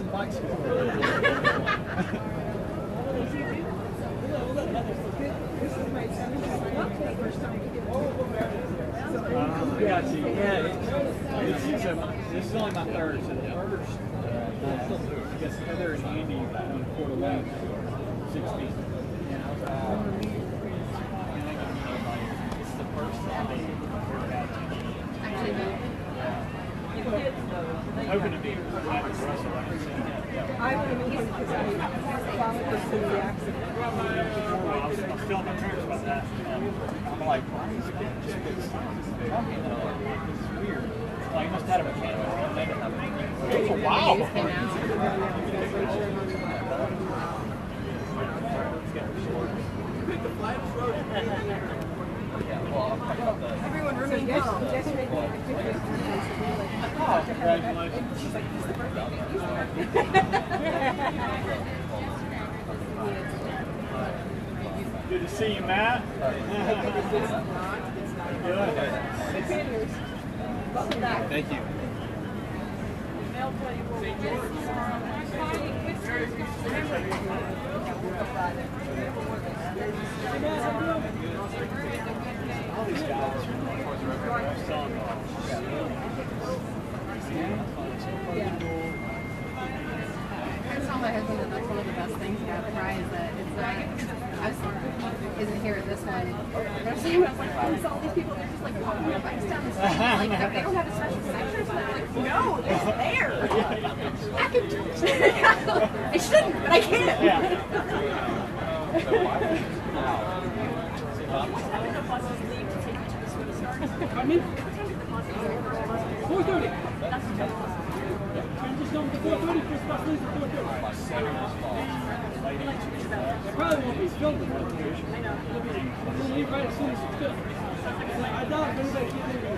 some bikes. Yeah, this is only my third, so the first, I guess Heather and Andy in Port Wayne, 16. It's the first time I've ever had Actually, no. I'm hoping to be happy for Russell. I would have because I followed this in the accident. I was still on my tracks about that. I'm like, why is it just this talking? And I'm like, this is weird. Like, he must have had a mechanic. Oh, wow. Everyone remain calm. Yesterday, Oh, congratulations. Good to see you, Matt. Good. welcome back. Thank you. All these guys are I just told my husband that that's one of the best things about the ride is that it's isn't here at this one. There's I was like, oh, so all these people, they're just like walking their bikes down the street. Like, they don't have a special section. So I'm like, no, it's there. I can do it. I shouldn't, but I can. Come in. 4:30. Just going to 4:30. First bus leaves at 4:30. They probably won't be filled with it. They'll leave right as soon as it's filled. I doubt if anybody keeps leaving.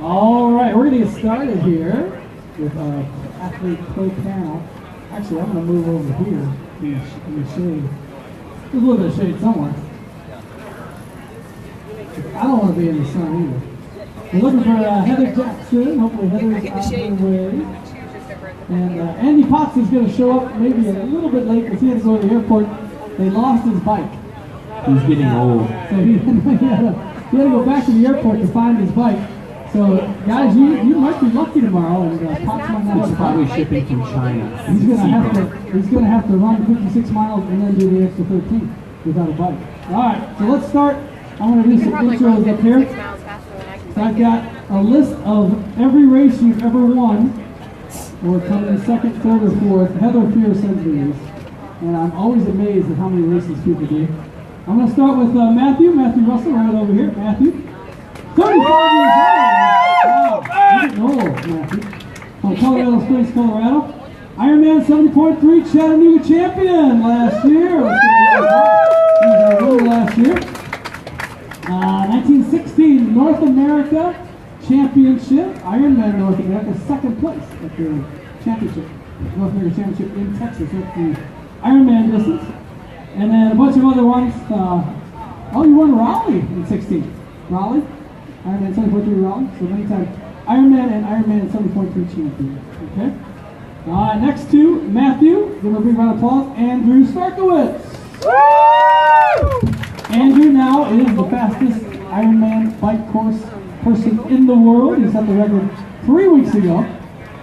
All right, we're going to get started here with our athlete pro panel. Actually, I'm going to move over here in the shade. There's a little bit of shade somewhere. I don't want to be in the sun either. We're looking for Heather Jackson. Hopefully Heather's on her way. And Andy Potts is going to show up maybe a little bit late because he had to go to the airport. They lost his bike. He's getting old. So he had to go back to the airport to find his bike. So guys, you might be lucky tomorrow. And Potts might not have a Probably bike. shipping from China. He's gonna have to run 56 miles and then do the extra 13 without a bike. All right, so let's start. I'm gonna do some intros up here. So I've got a list of every race you've ever won, or coming second, third, or fourth. Heather Fear sends me these, and I'm always amazed at how many races people do. I'm gonna start with Matthew Russell, right over here. Matthew, 35 years old. Wow, getting old, Matthew. From Colorado Springs, Colorado. Ironman 70.3 Chattanooga champion last year. Last year. 1916 North America Championship. Ironman North America, second place at the championship. North America Championship in Texas. That's the Ironman distance. And then a bunch of other ones. Oh, you won Raleigh in 16. Raleigh? Ironman 70.3 Raleigh. So many times. Ironman and Ironman 70.3 champion. Okay? Next to Matthew, give him a big round of applause, Andrew Starkowitz. Andrew now is the fastest Ironman bike course person in the world. He set the record 3 weeks ago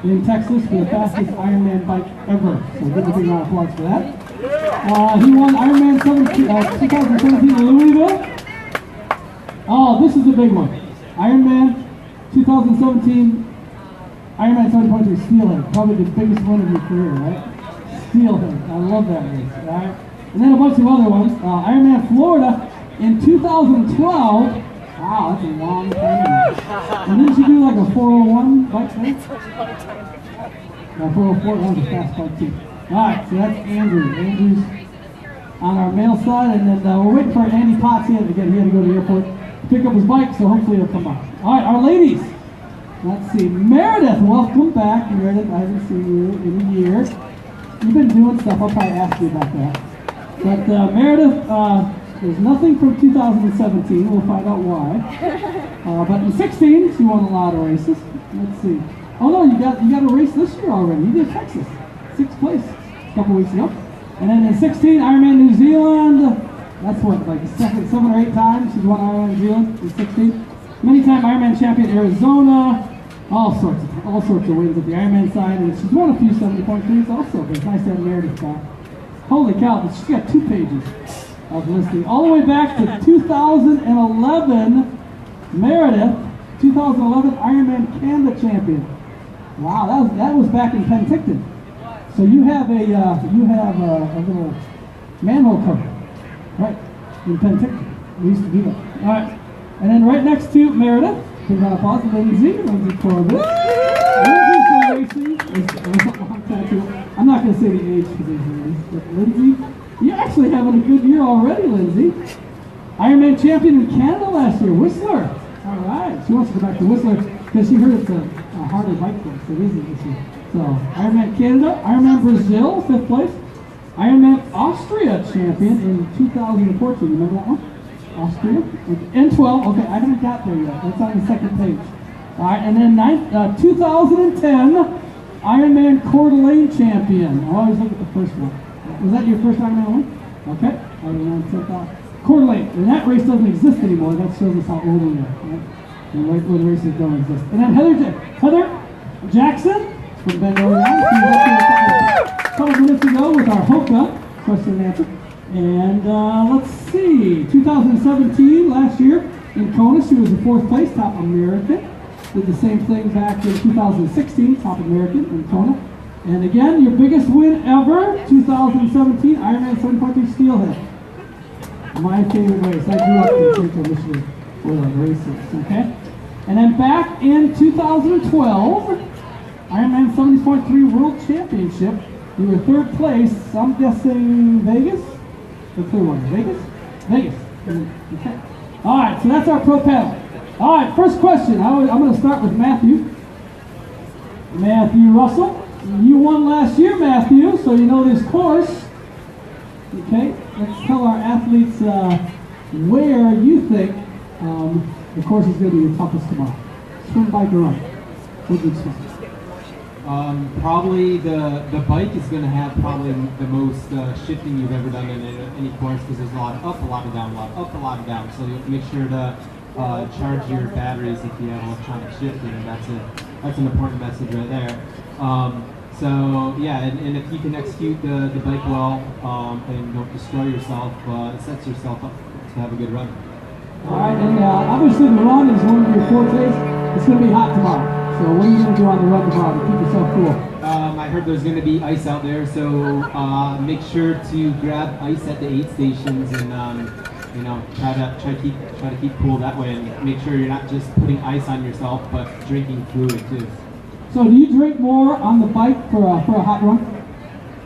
in Texas for the fastest Ironman bike ever. So give a big round of applause for that. He won Ironman 2017 in Louisville. Oh, this is the big one. Ironman 2017, Ironman 7.3 Steelhead, probably the biggest one of your career, right? Steelhead, I love that race, right? And then a bunch of other ones. Ironman Florida in 2012. Wow, that's a long time. And didn't you do like a 401 bike thing? 404, that was a fast bike too. Alright, so that's Andrew. Andrew's on our male side, and then we're waiting for Andy Potts in. Again, he had to go to the airport to pick up his bike, so hopefully he'll come by. Alright, our ladies. Let's see. Meredith, welcome back. Meredith, I haven't seen you in a year. You've been doing stuff. I'll probably ask you about that. But Meredith There's nothing from 2017. We'll find out why. But in 16, she won a lot of races. Let's see. Oh no, you got a race this year already. You did Texas, 6th place a couple weeks ago. And then in 16, Ironman New Zealand. That's what, like the second 7 or 8 times she's won Ironman New Zealand in 16. Many-time Ironman champion Arizona. All sorts of wins at the Ironman side, and she's won a few 70.3s also. But it's nice to have Meredith back. Holy cow! But she's got 2 pages of listing all the way back to 2011. Meredith, 2011 Ironman Canada champion. Wow, that was back in Penticton. So you have a little manhole cover, right? In Penticton, we used to do that. All right, and then right next to Meredith, put on a pause, Lindsay Corbett. Lindsay's been racing. I'm not going to say the age because it's Lindsay, but Lindsay, you're actually having a good year already, Lindsay. Ironman champion in Canada last year, Whistler. All right, she wants to go back to Whistler because she heard it's a harder bike course. It isn't this year. So Ironman Canada, Ironman Brazil, 5th place. Ironman Austria champion in 2014. Remember that one? Austria. And 12. Okay, I haven't got there yet. That's on the 2nd page. All right, and then 2010 Ironman Coeur d'Alene champion. I always look at the first one. Was that your first Ironman one? Okay. Ironman 10,000. Coeur d'Alene. And that race doesn't exist anymore. That shows us how old we are. Right? And right when races don't exist. And then Heather Jackson from Bend, Oregon. She was up here a couple minutes ago with our Hoka question and answer. And let's see, 2017, last year in Kona, she was in 4th place, top American. Did the same thing back in 2016, top American in Kona. And again, your biggest win ever, 2017, Ironman 7.3 Steelhead. My favorite race. I grew up in Central Michigan with the races, okay? And then back in 2012, Ironman 70.3 World Championship, you were 3rd place, I'm guessing Vegas? The third one, Vegas? Vegas. Okay. All right, so that's our pro panel. All right, first question. I'm going to start with Matthew. Matthew Russell. You won last year, Matthew, so you know this course. Okay, let's tell our athletes where you think the course is going to be the toughest tomorrow. Swim, bike, or run? What do you expect? Probably the bike is going to have probably the most shifting you've ever done in any course because there's a lot of up, a lot of down, a lot of up, a lot of down. So you have to make sure to charge your batteries if you have electronic shifting. That's an important message right there. So yeah, and if you can execute the bike well and don't destroy yourself, it sets yourself up to have a good run. All right, and obviously the run is one of your fortes. It's going to be hot tomorrow. So what are you going to do on the run tomorrow to keep yourself cool? I heard there's going to be ice out there, so make sure to grab ice at the aid stations and try to keep cool that way, and make sure you're not just putting ice on yourself, but drinking fluid too. So do you drink more on the bike for a hot run?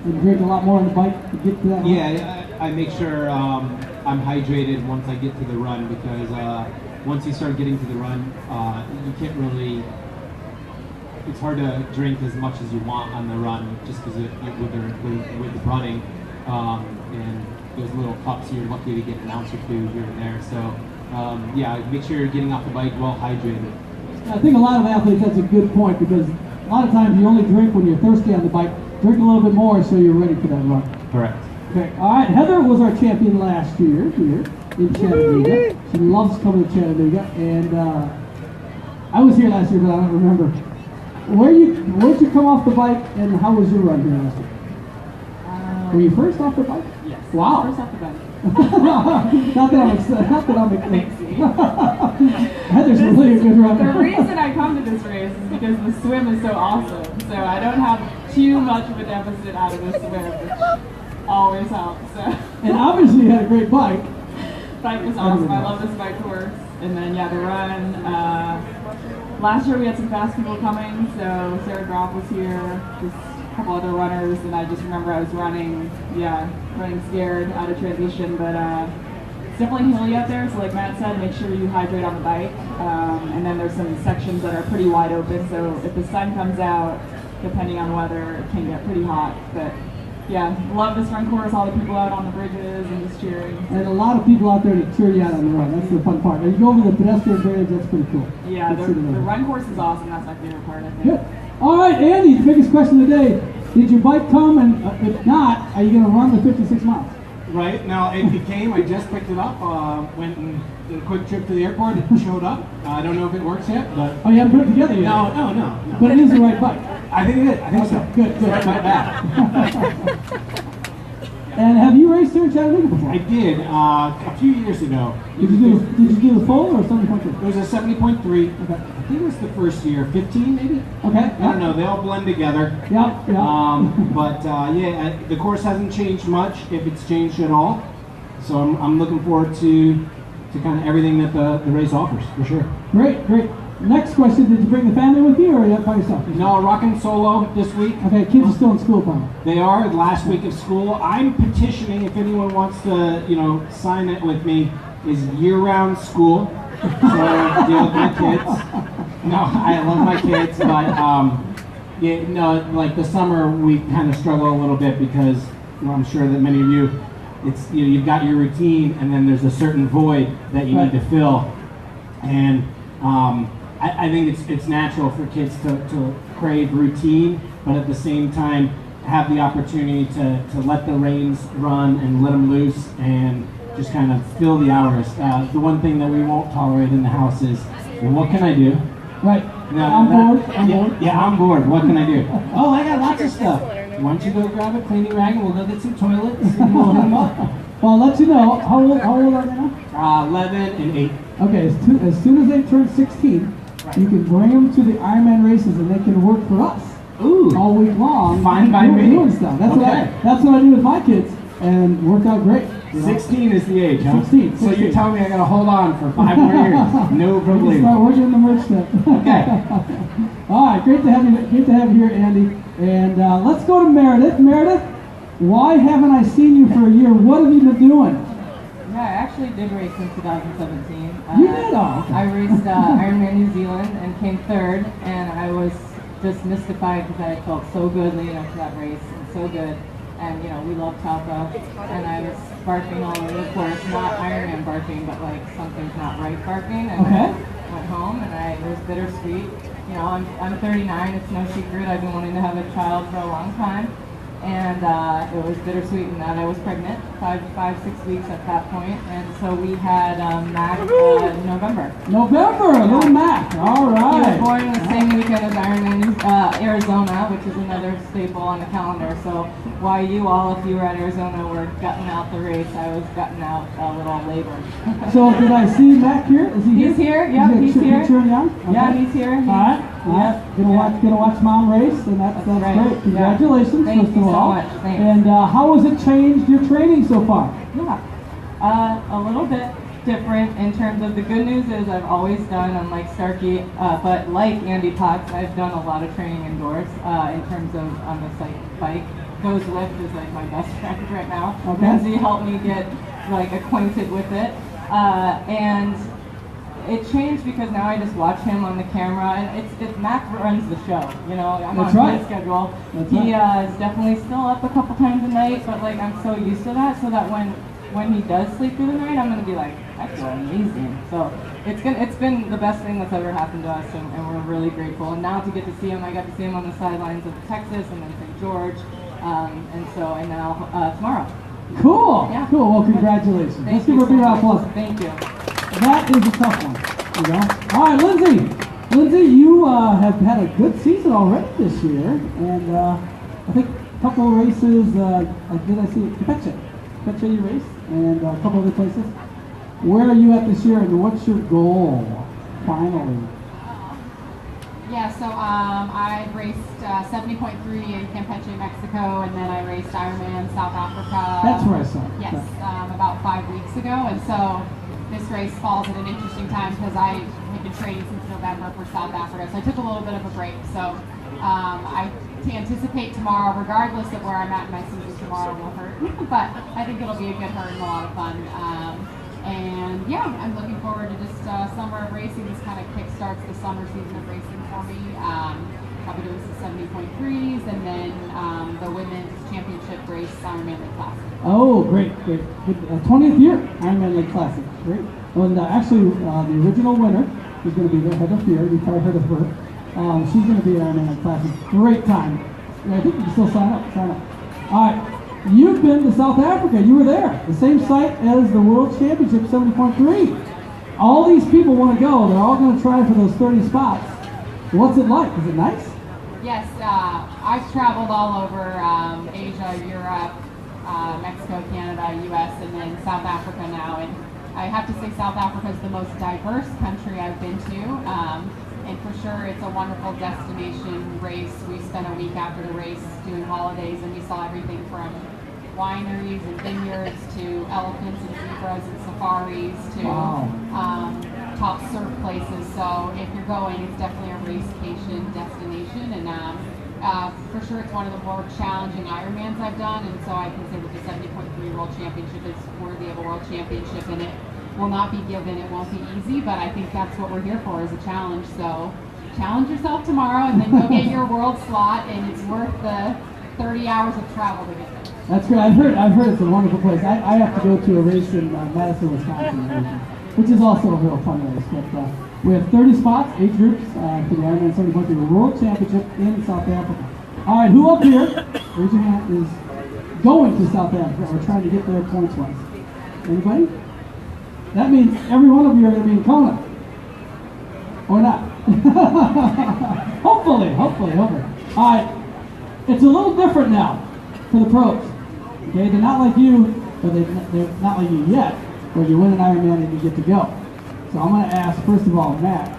You drink a lot more on the bike to get to that run? Yeah, I make sure I'm hydrated once I get to the run because once you start getting to the run, you can't really. It's hard to drink as much as you want on the run just because with the running and those little cups, you're lucky to get an ounce or two here and there. So yeah, make sure you're getting off the bike well hydrated. I think a lot of athletes, that's a good point because a lot of times you only drink when you're thirsty on the bike. Drink a little bit more so you're ready for that run. Correct. Okay, all right. Heather was our champion last year here in Chattanooga. She loves coming to Chattanooga, and I was here last year, but I don't remember. Where'd you come off the bike, and how was your run here last year? Were you first off the bike? Yes. Wow. First off the bike. Not that I'm excited. Heather's really a good runner. The reason I come to this race is because the swim is so awesome. So I don't have too much of a deficit out of the swim, which always helps. So. And obviously you had a great bike. Bike was awesome. I love this bike course. And then yeah, the run. Last year we had some fast people coming, so Sarah Groff was here, just a couple other runners, and I just remember I was running scared out of transition, but it's definitely hilly out there, so like Matt said, make sure you hydrate on the bike, and then there's some sections that are pretty wide open, so if the sun comes out, depending on weather, it can get pretty hot, but yeah, love this run course, all the people out on the bridges and just cheering. And a lot of people out there to cheer you out on the run. That's the fun part. And you go over the pedestrian bridge, that's pretty cool. Yeah, Good the to see them. run course is awesome. That's my favorite part, I think. Good. All right, Andy, the biggest question of the day. Did your bike come? And if not, are you going to run the 56 miles? Right now, it came. I just picked it up. Went and did a quick trip to the airport. It showed up. I don't know if it works yet, but Oh, you haven't put it together yet? no. But it is the right bike. I think it is. I think so. Good. Right my back. And have you raced here in Chattanooga before? I did a few years ago. Did you do the full or 70.3? It was a 70.3. Okay. I think it was the first year. 15 maybe? Okay. I don't know. They all blend together. Yeah. But yeah, the course hasn't changed much, if it's changed at all. So I'm looking forward to kind of everything that the race offers, for sure. Great. Next question, did you bring the family with you or are you up by yourself? No, rocking solo this week. Okay, kids are still in school probably. They are, last week of school. I'm petitioning, if anyone wants to, sign it with me, is year-round school. So deal with my kids. No, I love my kids, but like the summer we kind of struggle a little bit because I'm sure that many of you, it's you've got your routine and then there's a certain void that you need to fill, and I think it's natural for kids to crave routine, but at the same time have the opportunity to let the reins run and let them loose and just kind of fill the hours. The one thing that we won't tolerate in the house is, well, what can I do? Right. I'm bored. Yeah, I'm bored. What can I do? Oh, I got lots of stuff. Why don't you go grab a cleaning rag and we'll go get some toilets and we'll hook them up. Well, I'll let you know. How old are they now? 11 and 8. Okay, as soon as they turn 16, you can bring them to the Ironman races and they can work for us. Ooh. All week long. Fine by me. Doing stuff. That's what I do with my kids, and worked out great. 16 is the age, huh? 16. So you're telling me I gotta hold on for 5 more years? No problem. Start working on the merch stuff. Okay. All right, great to have you. Great to have you here, Andy. And let's go to Meredith. Meredith, why haven't I seen you for a year? What have you been doing? Yeah, I actually did race in 2017. You did? Oh, okay. I raced Ironman New Zealand and came third, and I was just mystified because I felt so good leading up to that race, and so good. And we love Taupo, and I was barking all over the course, not Ironman barking, but like something's not right barking. And Okay. I went home, and it was bittersweet. I'm 39. It's no secret. I've been wanting to have a child for a long time. And it was bittersweet in that I was pregnant, 6 weeks at that point, and so we had Mac in November. Little Mac. All He was right. born the same weekend as Ironman Arizona, which is another staple on the calendar. So while you all, if you were at Arizona, were gutting out the race, I was gutting out a little labor. So did I see Mac here? Is he here? He's here. Yep, he's here. Cheering you on? Yeah, Okay. he's here. All right. Gonna watch Mom race, and that's right. great. Congratulations, Thank first you of so all. much. Thanks. And how has it changed your training so far? Yeah, a little bit different in terms of the good news is I've always done, unlike Starkey, but like Andy Potts, I've done a lot of training indoors in terms of on the bike. Goes Lift is like my best friend right now. Okay. Lindsay helped me get acquainted with it, and it changed because now I just watch him on the camera, and Mac runs the show. I'm That's on right. his schedule. That's He right. is definitely still up a couple times a night, but I'm so used to that, so that when he does sleep through the night, I'm gonna be like, I feel amazing. So it's been the best thing that's ever happened to us, and we're really grateful. And now to get to see him, I got to see him on the sidelines of Texas and then St. George, and now tomorrow. Cool. Yeah. Cool. Well, congratulations. Let's Thank give you her a big so round of much. applause. Thank you. That is a tough one. All right, Lindsay. Lindsay, you have had a good season already this year, and I think a couple of races. Did I see Campeche you raced, and a couple other places. Where are you at this year, and what's your goal? Finally. Yeah, so I raced 70.3 in Campeche, Mexico, and then I raced Ironman South Africa. That's where I saw it. Yes, about 5 weeks ago, and so this race falls at an interesting time because I had been training since November for South Africa, so I took a little bit of a break. So I anticipate tomorrow, regardless of where I'm at in my season, tomorrow will hurt, but I think it'll be a good hurt and a lot of fun. And yeah, I'm looking forward to just summer of racing. This kind of kickstarts the summer season of racing for me. Probably doing some 70.3s and then the women's championship race, Ironman Lake Classic. Oh, great. 20th year Ironman Lake Classic. Great. And actually, the original winner is going to be there, Heather Fear. You've probably heard of her. She's going to be at Ironman Lake Classic. Great time. I think you can still sign up. All right. You've been to South Africa. You were there. The same site as the World Championship 70.3. All these people want to go. They're all going to try for those 30 spots. What's it like? Is it nice? Yes, I've traveled all over Asia, Europe, Mexico, Canada, US, and then South Africa now. And I have to say South Africa is the most diverse country I've been to. And for sure, it's a wonderful destination race. We spent a week after the race doing holidays, and we saw everything from wineries and vineyards to elephants and zebras and safaris to top surf places. So if you're going, it's definitely a racecation destination. And for sure, it's one of the more challenging Ironmans I've done. And so I consider the 70.3 World Championship is worthy of a World Championship. And it will not be given, it won't be easy, but I think that's what we're here for, is a challenge. So challenge yourself tomorrow and then go get your world slot, and it's worth the 30 hours of travel to get there. That's great. I've heard it's a wonderful place. I have to go to a race in Madison, Wisconsin, which is also a real fun race. But we have 30 spots, 8 groups for the Ironman 70.3 World Championship in South Africa. All right, who up here, raise your hand, is going to South Africa or trying to get there points-wise? Anybody? That means every one of you are going to be in Kona. Or not. Hopefully. All right. It's a little different now for the pros. Okay, they're not like you, but they're not like you yet, where you win an Ironman and you get to go. So I'm going to ask, first of all, Matt,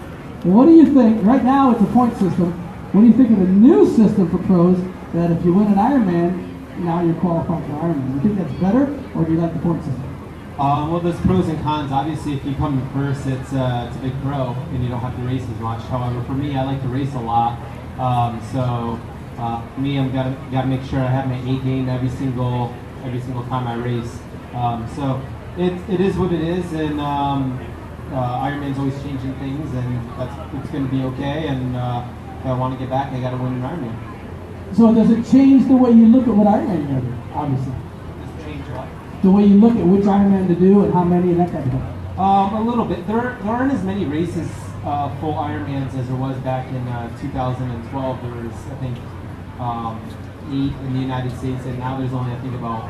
what do you think? Right now it's a point system. What do you think of the new system for pros that if you win an Ironman, now you're qualified for Ironman? Do you think that's better, or do you like the point system? Well, there's pros and cons. Obviously, if you come in first, it's a big pro, and you don't have to race as much. However, for me, I like to race a lot. For me, I'm gotta make sure I have my A game every single time I race. So it is what it is, and Ironman's always changing things, and it's going to be okay. And if I want to get back, I got to win an Ironman. So does it change the way you look at what Ironman you're doing? Obviously. Does it change what? The way you look at which Ironman to do and how many and that kind of thing. A little bit. There aren't as many races, full Ironmans, as there was back in 2012. There was, I think, 8 in the United States, and now there's only, I think, about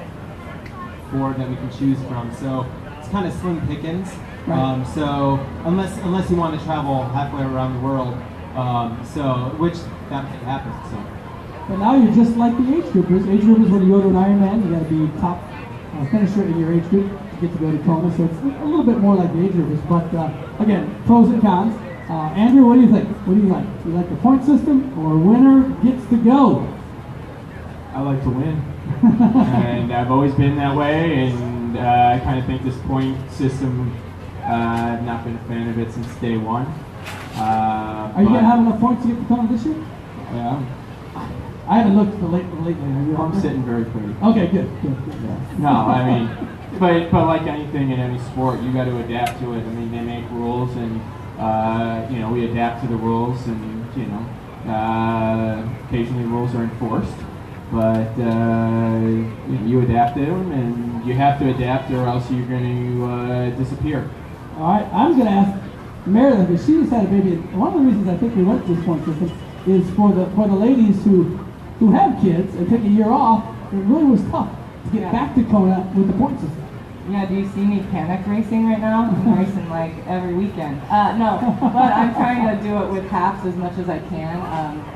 4 that we can choose from. So it's kind of slim pickings. Right. So unless you want to travel halfway around the world, which that might happen. So. But now you're just like the age groupers. Age groupers, when you go to an Ironman, you got to be top finisher in your age group to get to go to Kona. So it's a little bit more like the age groupers. But again, pros and cons. Andrew, what do you think? What do you like? Do you like the point system, or winner gets to go? I like to win, and I've always been that way. And I kind of think this point system, I've not been a fan of it since day one. Are you going to have enough points to get to Kona this year? Yeah. I haven't looked at the lately. I'm sitting very pretty. Okay, good. Yeah. No, I mean, but like anything in any sport, you got to adapt to it. I mean, they make rules, and we adapt to the rules, and occasionally rules are enforced, but you adapt to them, and you have to adapt, or else you're going to disappear. All right, I'm going to ask Meredith, because she just had a baby. One of the reasons I think we went to this point system is for the ladies who have kids and take a year off. It really was tough to get back to Kona with the point system. Yeah, do you see me panic racing right now? I'm racing like every weekend. No, but I'm trying to do it with halves as much as I can,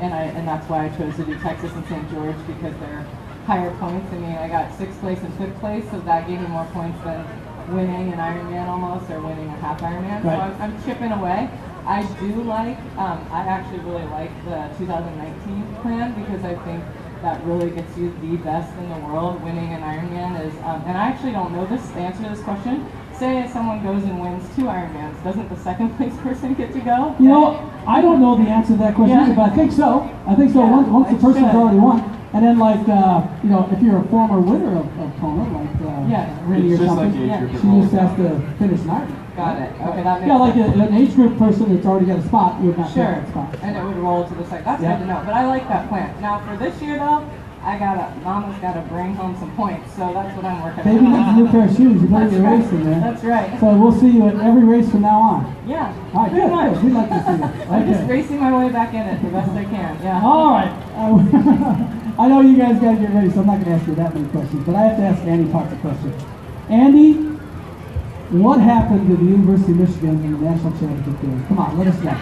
and that's why I chose to do Texas and St. George, because they're higher points. I mean, I got 6th place and 5th place, so that gave me more points than winning an Ironman almost, or winning a half Ironman. Right. So I'm chipping away. I do like, I actually really like the 2019 plan, because I think that really gets you the best in the world. Winning an Ironman is, and I actually don't know the answer to this question. Say someone goes and wins 2 Ironmans, doesn't the 2nd place person get to go? I don't know the answer to that question either, but I think so. Yeah, once the person's already won. And then like, you know, if you're a former winner of Kona, like Randy or It's just something, like age group she at just has to finish an Ironman. Got it. Okay, that makes Yeah, like sense. an age group person that's already got a spot would not Sure, take that spot. and it would roll to the side. That's Yeah. good to know. But I like that plan. Now for this year though, Mama's gotta bring home some points, so that's what I'm working Baby needs a on. new pair of shoes. You better That's get right. racing there. That's right. So we'll see you at every race from now on. Yeah. All right, pretty good, much. good. We'd like to see you. I'm just Okay. racing my way back in it the best I can. Yeah. All right. I know you guys got to get ready, so I'm not going to ask you that many questions, but I have to ask Andy Potts a question. Andy, what happened to the University of Michigan in the national championship game? Come on, let us know.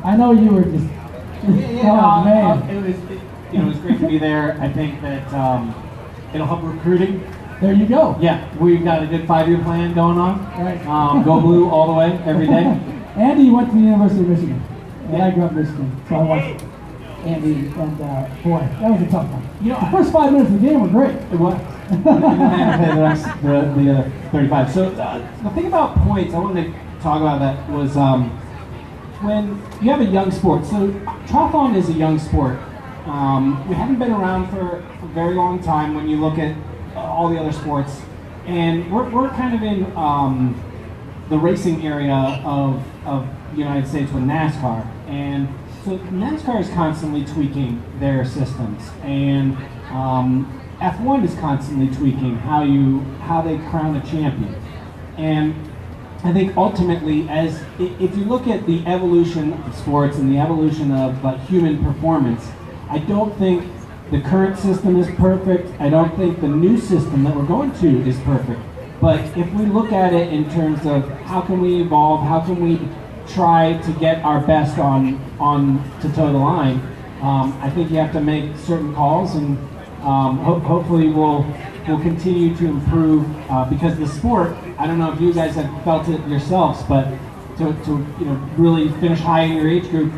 I know you were just. Oh man. It was great to be there. I think that it'll help recruiting. There you go. Yeah, we've got a good 5-year plan going on. Right. Go blue all the way, every day. Andy went to the University of Michigan, and I grew up in Michigan, so I watched Andy, and boy, that was a tough one. You know, the first 5 minutes of the game were great. It was. And then I played the other 35. So the thing about points, I wanted to talk about that was when you have a young sport. So triathlon is a young sport. We haven't been around for a very long time when you look at all the other sports, and we're kind of in the racing area of the United States with NASCAR, and so NASCAR is constantly tweaking their systems, and F1 is constantly tweaking how they crown a champion. And I think ultimately, if you look at the evolution of sports and the evolution of human performance, I don't think the current system is perfect. I don't think the new system that we're going to is perfect. But if we look at it in terms of how can we evolve, how can we try to get our best on to toe the line, I think you have to make certain calls, and hopefully we'll continue to improve because the sport. I don't know if you guys have felt it yourselves, but to really finish high in your age group,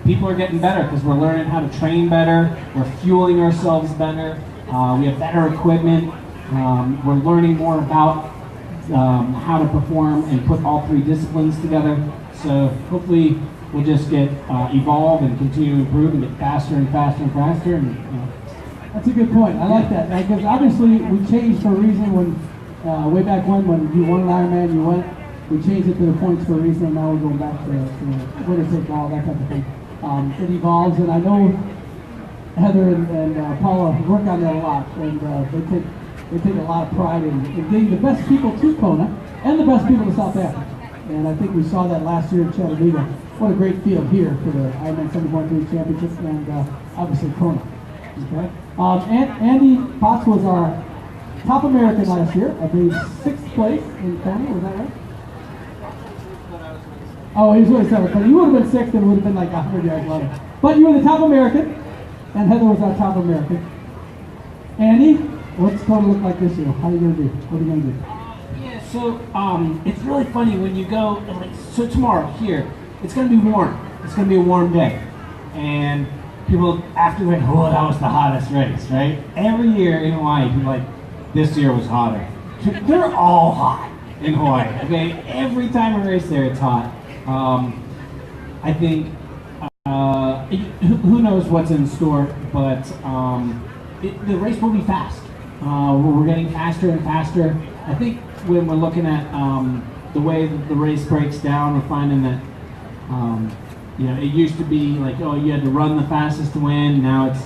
people are getting better because we're learning how to train better. We're fueling ourselves better. We have better equipment. We're learning more about how to perform and put all three disciplines together. So hopefully we'll just get evolve and continue to improve and get faster and faster and faster. And That's a good point. I like that, because obviously we changed for a reason. When way back when you won an Ironman, we changed it to the points for a reason, and now we're going back to winner take all, that type of thing. It evolves, and I know Heather and Paula work on that a lot, and they take a lot of pride in getting the best people to Kona and the best people to South Africa. And I think we saw that last year in Chattanooga. What a great field here for the Ironman 71.3 Championship, and obviously Kona. Okay. Andy Potts was our top American last year. I believe 6th place in Kona. Was that right? Oh, he was really 7th. But you would have been 6th and would have been like 100 yards lower. But you were the top American, and Heather was our top American. Andy, what's Kona look like this year? How are you going to do? What are you going to do? yeah, so it's really funny when you go. So tomorrow here, it's going to be warm. It's going to be a warm day, and people after like, oh, that was the hottest race, right? Every year in Hawaii, people are like, this year was hotter. They're all hot in Hawaii. Okay, every time I race there, it's hot. I think who knows what's in store, but the race will be fast. We're getting faster and faster. I think when we're looking at the way that the race breaks down, we're finding that it used to be like, oh, you had to run the fastest to win. Now it's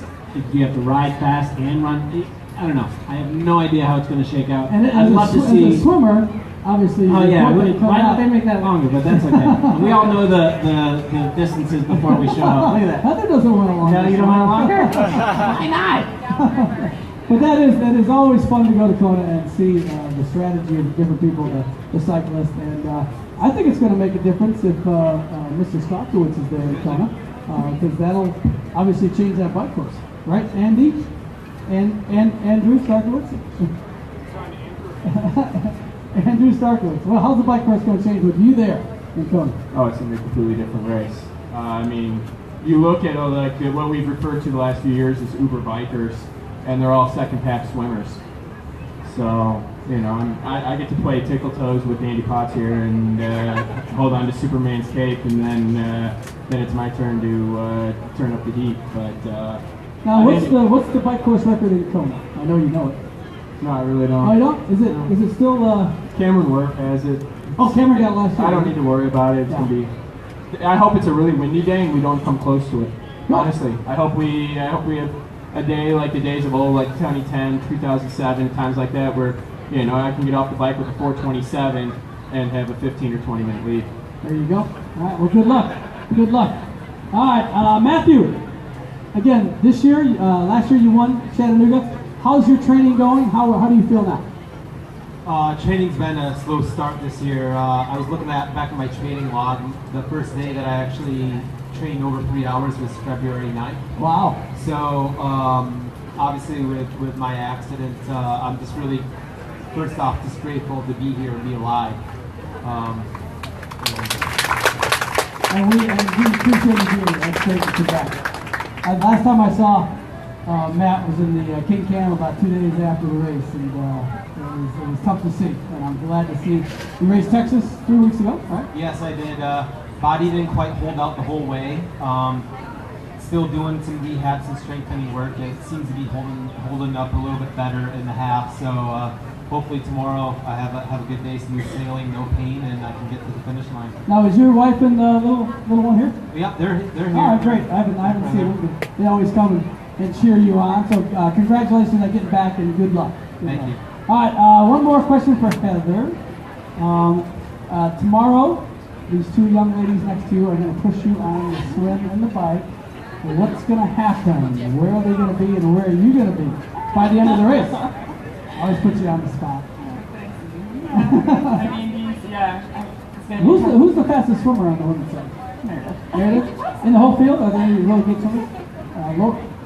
you have to ride fast and run. I don't know. I have no idea how it's going to shake out. And I'd love to see. As a swimmer, obviously. Oh yeah, why don't out. they make that longer? But that's okay. We all know the distances before we show up. Look at that. Heather doesn't want a longer. No, you don't want it longer? Why not? But that is always fun to go to Kona and see the strategy of different people, the cyclists, and I think it's going to make a difference if Mr. Starkowitz is there in Kona, because that'll obviously change that bike course, right, Andy? And Andrew Starkowitz? Andrew Starkowitz. Well, how's the bike course going to change with you there in Kona? Oh, it's going to be a completely different race. I mean, you look at what we've referred to the last few years as Uber bikers, and they're all second pack swimmers. So, I get to play tickle toes with Andy Potts here and hold on to Superman's cape, and then it's my turn to turn up the heat. But Now, what's the bike course record in Kona? I know you know it. No, I really don't. Oh, you don't? Is it still? Cameron Work has it. Oh, Cameron got it last year. I don't need to worry about it. It's gonna be. I hope it's a really windy day and we don't come close to it. Honestly, I hope we have a day like the days of old, like 2010, 2007, times like that, where I can get off the bike with a 4:27 and have a 15 or 20 minute lead. There you go. All right. Well, good luck. Good luck. All right, Matthew. Again, this year, last year you won Chattanooga. How's your training going? How do you feel now? Training's been a slow start this year. I was looking back at my training log. The first day that I actually trained over 3 hours was February 9th. Wow. So obviously with my accident, I'm just really, first off, just grateful to be here and be alive. And we appreciate you doing it. That's great to come back. Last time I saw Matt was in the King Cam about 2 days after the race, and it was tough to see. And I'm glad to see you raced Texas 3 weeks ago, right? Yes, I did. Body didn't quite hold out the whole way. Still doing some rehab, some strengthening work. It seems to be holding up a little bit better in the half. So hopefully tomorrow I have a good day, smooth sailing, no pain, and I can get to the finish line. Now, is your wife and little one here? Yeah, they're here. All right, great. I haven't seen them. But they always come and cheer you on. So congratulations on getting back and good luck. Thank you. All right, one more question for Heather. Tomorrow, these two young ladies next to you are going to push you on the swim and the bike. What's going to happen? Where are they going to be, and where are you going to be by the end of the race? I always put you on the spot. I mean, it's gonna be Who's the fastest swimmer on the women's side? Meredith? In the whole field? Are there any really good swimmers?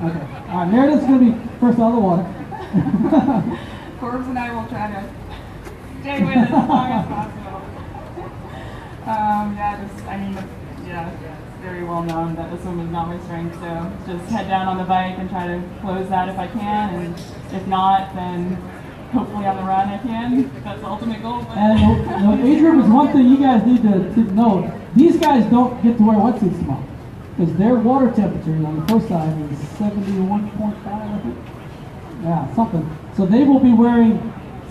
Okay. All right, Meredith's going to be first out of the water. Corbs and I will try to stay with it as long as possible. It's very well known that the swim is not my strength, so just head down on the bike and try to close that if I can, and if not, then hopefully on the run I can. That's the ultimate goal. And age group is one thing you guys need to know. These guys don't get to wear wetsuits tomorrow because their water temperature on the first side is 71.5, I think. Yeah, something. So they will be wearing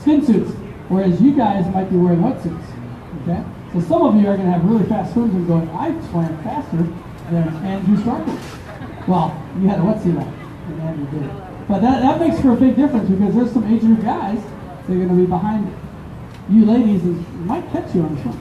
skin suits, whereas you guys might be wearing wetsuits. Okay? So some of you are going to have really fast swims and going, I swam faster than Andrew Starkey. Well, you had a wetsuit on, and Andrew did it. But that makes for a big difference because there's some age group guys that are going to be behind you ladies and might catch you on the swim.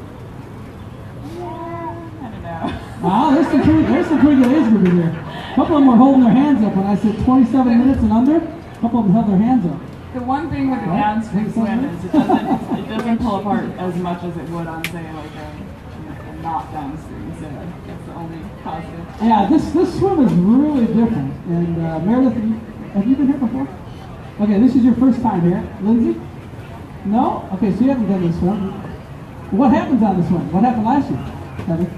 I don't know. Wow, there's some pretty good age group in here. A couple of them were holding their hands up when I said 27 minutes and under. A couple of them held their hands up. The one thing with the downstream swim is it doesn't pull apart as much as it would on, say, like a not downstream. So that's the only positive. Yeah, this swim is really different. And Meredith, have you been here before? Okay, this is your first time here. Lindsay? No? Okay, so you haven't done this swim. What happens on the swim? What happened last year? Heather?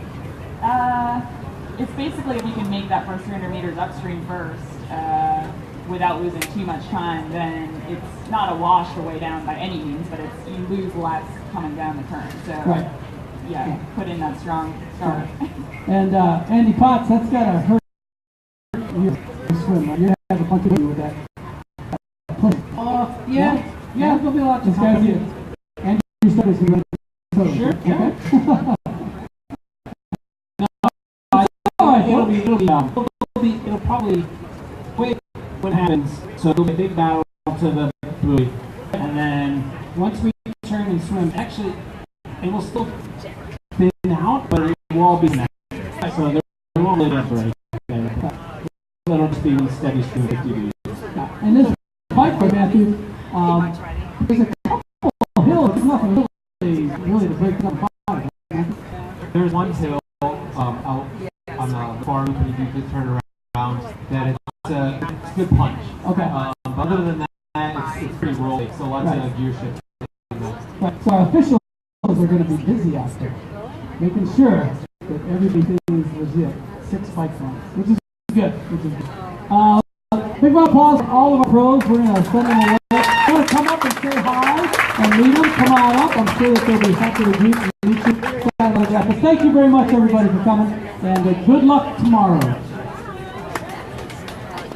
It's basically if you can make that first 300 meters upstream first without losing too much time, then it's not a wash the way down by any means, but you lose less coming down the current. So right. Yeah, put in that strong start. And Andy Potts, that's got to hurt your swim. You have a bunch of with that. Yeah, there'll be a lot to guys here. Andrew Starkey is going to sure. Okay. It'll probably wait what happens. So it'll be a big battle to the buoy, and then once we turn and swim, actually it will still thin out, but it will all be snapped. So there won't really be a break. It'll just be a steady stream of 50 degrees. And this bike ride, Matthew, there's a couple of hills. It's nothing really to break up the bike. There's one hill out on the far loop when you do the turnaround that it's a good punch. Okay. But other than that, it's pretty rolling, so lots of gear shift. Right. So our officials are going to be busy out there, making sure that everything is legit. 6 bike runs, which is good. Big round of applause for all of our pros. We're going to send them away. If you want to come up and say hi and meet them, come on up. I'm sure that they'll be happy to meet you. Thank you very much, everybody, for coming, and good luck tomorrow.